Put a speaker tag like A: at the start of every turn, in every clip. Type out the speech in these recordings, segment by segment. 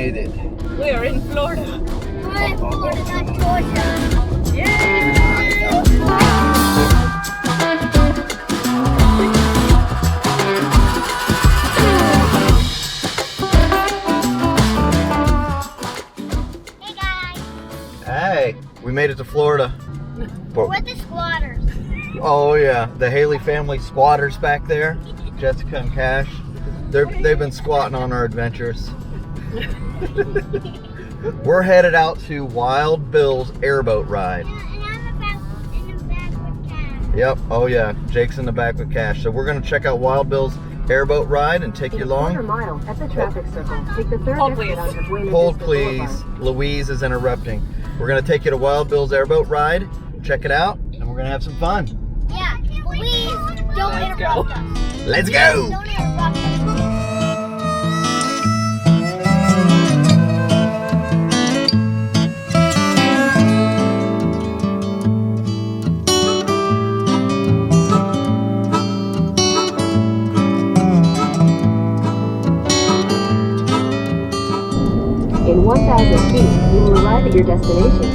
A: made it.
B: We are in Florida.
C: We're in Florida, not Georgia.
B: Yeah!
C: Hey guys,
A: Hey, we made it to Florida.
C: we're with the squatters.
A: Oh yeah, the Haley family squatters back there, Jessica and Cash. They've been squatting on our adventures. We're headed out to Wild Bills Airboat ride.
C: And I'm in the back with Cash.
A: Yep, oh yeah, Jake's in the back with Cash. So we're gonna check out Wild Bills Airboat ride and take you along.
D: Mile at the traffic circle. Take the third
B: Hold,
D: exit
B: please.
D: onto Buena
A: Hold
D: Vista
A: please,
D: Boulevard.
A: Louise is interrupting. We're gonna take you to Wild Bills Airboat ride, check it out, and we're gonna have some fun.
C: Yeah, please don't
B: Let's
C: interrupt
B: go.
C: us.
A: Let's go!
C: Don't interrupt us.
D: In 1,000 feet, you will arrive at your destination.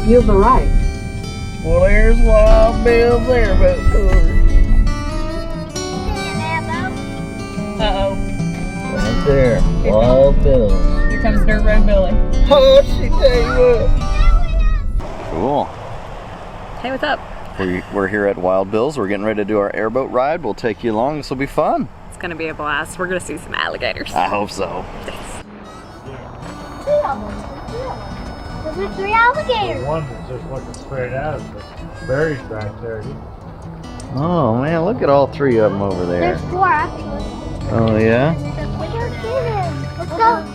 D: You've arrived.
A: Well, there's Wild Bills Airboat tour.
B: Uh-oh.
A: Right there, Wild Bills.
B: Here comes Dirt Road Billy.
A: Oh, she tell you what. Cool.
B: Hey, what's up?
A: We're here at Wild Bills. We're getting ready to do our airboat ride. We'll take you along. This will be fun.
B: It's gonna be a blast. We're gonna see some alligators.
A: I hope so.
C: Those are 3 alligators.
E: One that's just looking straight at us, but Barry's back there.
A: Oh man, look at all 3 of them over there.
C: There's 4 actually.
A: Oh yeah?
C: Let's go.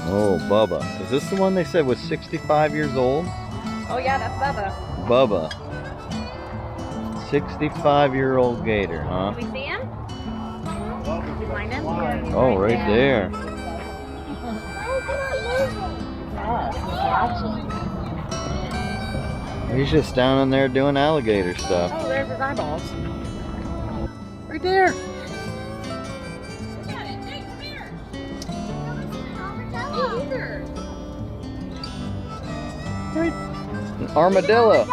A: Oh, Bubba. Is this the one they said was 65 years old?
B: Oh yeah, that's Bubba.
A: Bubba. 65-year-old gator, huh?
B: Can we see him? Did you find him?
A: Oh, right there. He's just down in there doing alligator stuff.
B: Oh, there's his eyeballs. Right there.
A: An armadillo.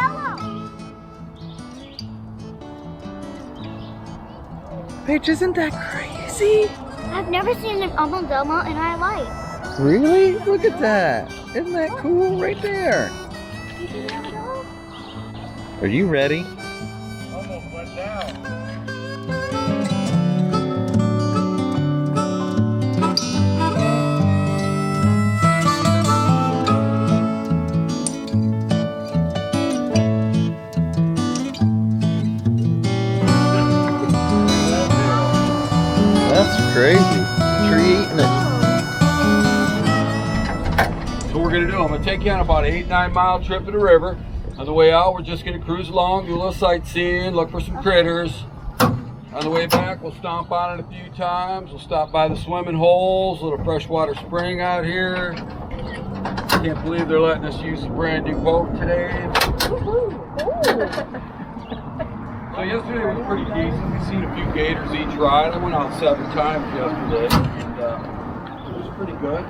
A: Paige, isn't that crazy?
C: I've never seen an armadillo in my life.
A: Really? Look at that. Isn't that cool right there? Are you ready?
E: Almost went down.
A: That's crazy. Tree eating it.
F: So what we're gonna do, I'm gonna take you on about an 8-9 mile trip to the river. On the way out, we're just gonna cruise along, do a little sightseeing, look for some critters. On the way back, we'll stomp on it a few times. We'll stop by the swimming holes, a little freshwater spring out here. Can't believe they're letting us use a brand new boat today. So yesterday was pretty decent. We've seen a few gators each ride. I went out 7 times yesterday, and it was pretty good.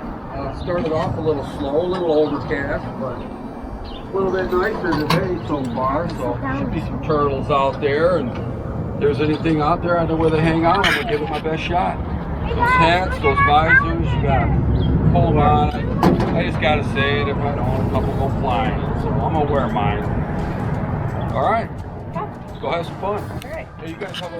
F: Started off a little slow, a little overcast, but a little bit nicer today so far. So should be some turtles out there, and if there's anything out there, I know where they hang out. I'm gonna give it my best shot. Those hats, those visors, you gotta hold on. I just gotta say it. If I don't, a couple go flying, so I'm gonna wear mine. All right. Go have some fun.
B: All right.
F: Hey, you guys have a...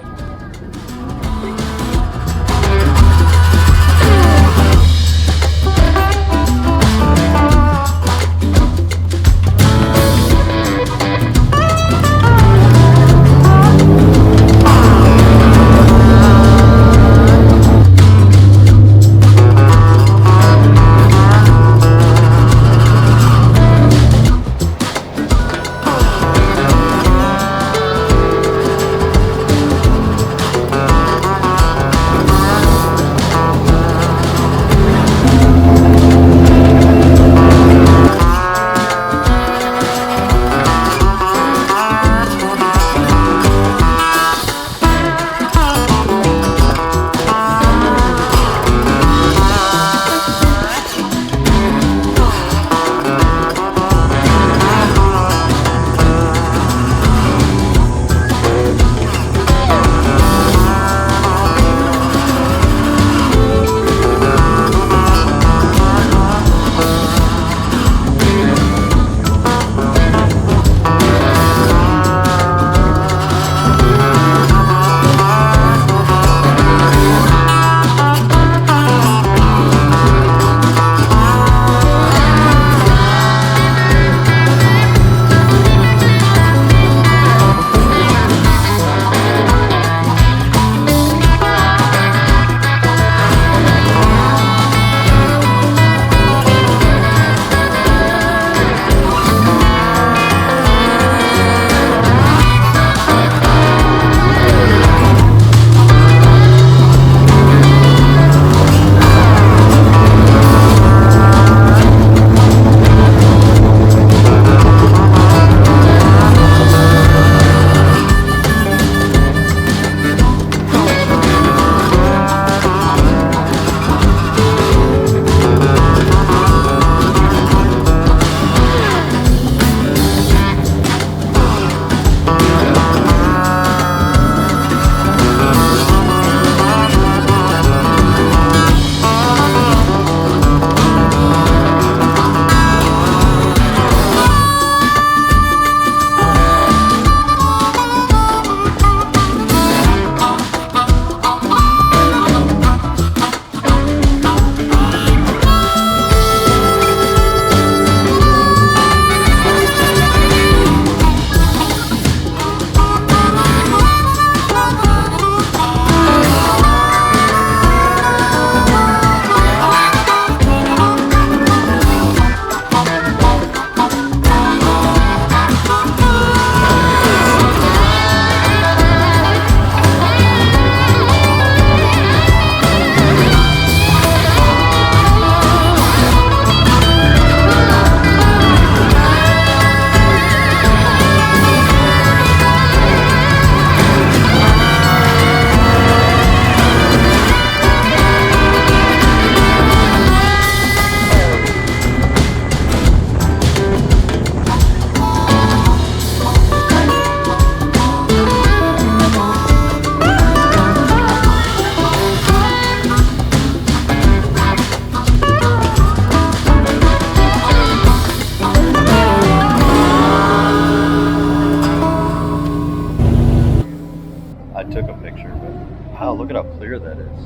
A: I took a picture, but wow, look at how clear that is.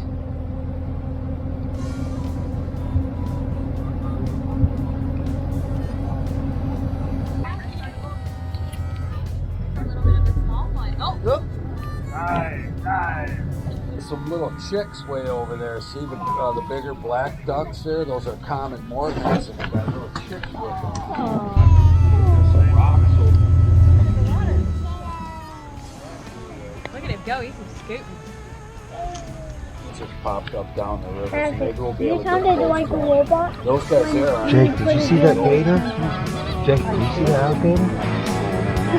E: Nice.
F: Some little chicks way over there. See the bigger black ducks there? Those are common morgans, and they got little chicks with them. Some rocks over
B: Look at him go. He's scooting.
F: just popped up down the river. So maybe we'll be able to
C: Anytime
F: get
C: they do like a robot.
F: those guys there are.
A: Jake, did you see that gator? Jake, did you see that alligator?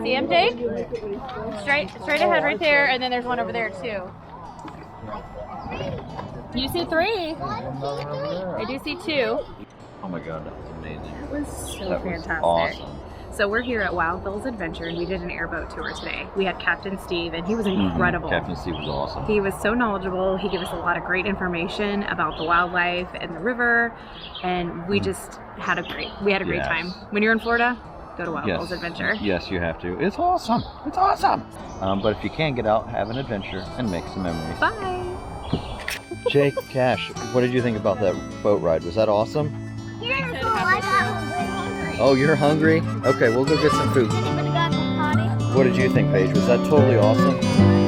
B: See him, Jake? Straight ahead right there, and then there's one over there too. You see 3. I do see 2.
A: Oh my god, that was amazing.
B: It was so
A: That was
B: fantastic.
A: awesome.
B: So we're here at Wild Bills Adventure, and we did an airboat tour today. We had Captain Steve, and he was incredible.
A: Captain Steve was awesome.
B: He was so knowledgeable. He gave us a lot of great information about the wildlife and the river, and we just had a great
A: Yes.
B: time. When you're in Florida, go to Wild Bills Adventure.
A: Yes, you have to. It's awesome. It's awesome. But if you can get out, have an adventure and make some memories.
B: Bye.
A: Jake, Cash, what did you think about that boat ride? Was that awesome? Oh, you're hungry? Okay, we'll go get some food. What did you think, Paige? Was that totally awesome?